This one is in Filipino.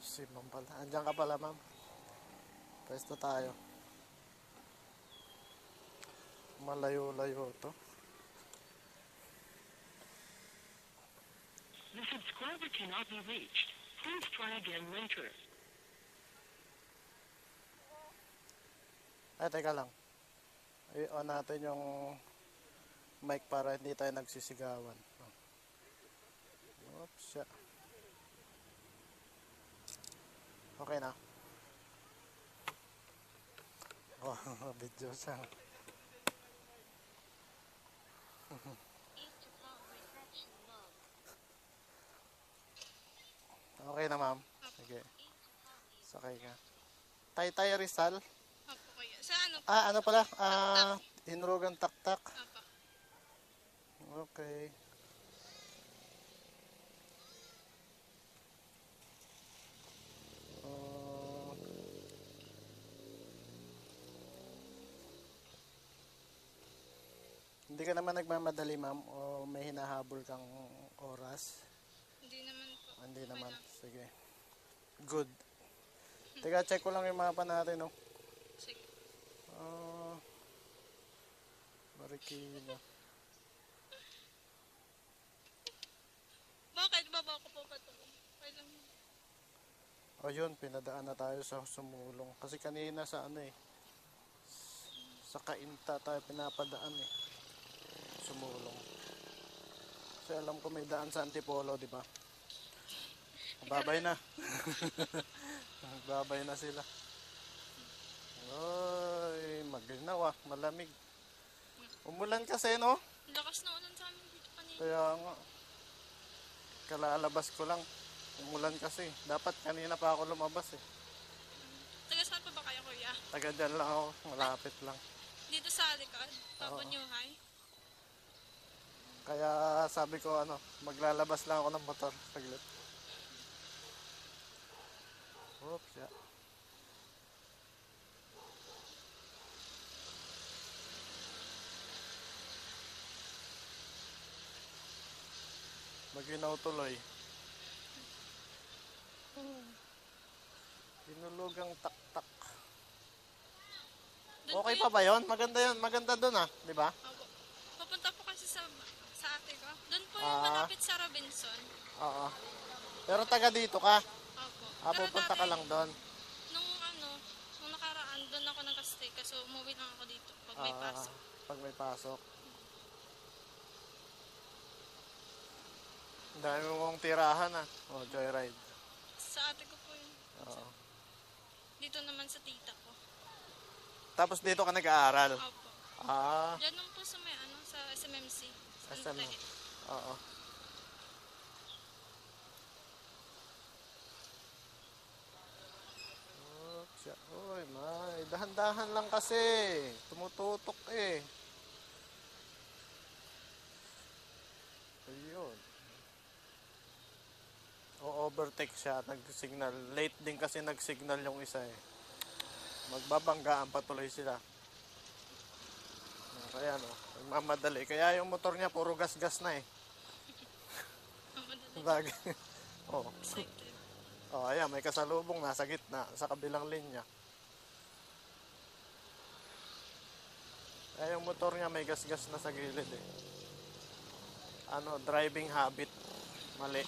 Si ma'am pala. Andiyan ka pala, ma'am. Pwesto tayo. Malayo-layo to. The subscriber cannot be reached. Please try again later. Ay, teka lang. I-on natin yung mic para hindi tayo nagsisigawan. Oops. Okay na. Oh, video siya. Okay na, ma'am. Sige. Sakay ka. Taytay Rizal. Opo, kuya. Sa ano po? Ano pala? Hinrugan Taktak. Opo. Okay. Hindi ka naman nagmamadali, ma'am, o may hinahabol kang oras? Hindi naman po. Hindi naman. Sige. Good. Teka, check ko lang yung mapa natin, no? Sige. Marikina. Bakit? Baba ko po pa ito. Kailan? O yun, pinadaan na tayo sa Sumulong. Kasi kanina sa sa Kainta tayo pinapadaan Sumulong. Kasi alam ko may daan sa Antipolo, di ba? Babay na. Babay na sila. Ay, maginaw malamig. Umulan kasi, no? Lakas na ulan sa amin dito kanina. Kaya nga. Kalalabas ko lang. Umulan kasi. Dapat kanina pa ako lumabas Taga saan pa ba kayo, kuya? Taga dyan lang ako. Malapit lang. Dito sa likod? Papa New High? Kaya sabi ko maglalabas lang ako ng motor. Saglit. Oops, Maginaw tuloy. Hinulugang Taktak. Okay pa ba yun? Maganda yun. Maganda dun di ba? Opo. Papunta po kasi sa ate ko. Doon po yung malapit sa Robinson. Oo. Pero taga dito ka? Opo. Pupunta ka lang doon? Nung nakaraan, doon ako nag-stay kasi umuwi lang ako dito pag may pasok. Pag may pasok. Dami mong tirahan joyride. Sa ate ko po yun. Oo. Dito naman sa tita ko. Tapos dito ka nag-aaral? Opo. Diyan lang po sa may sa SMMC. SM. Oo. Oops, Uy, may. Dahan-dahan lang kasi. Tumututok Ayun. O-overtake siya. Nag-signal. Late din kasi nag-signal yung isa Magbabanggaan patuloy sila. Kaya nagmamadali. Kaya yung motor niya puro gas-gas na Bagay. Ayan, may kasalubong nasa gitna, sa kabilang linya. Kaya yung motor niya may gas-gas na sa gilid driving habit. Mali.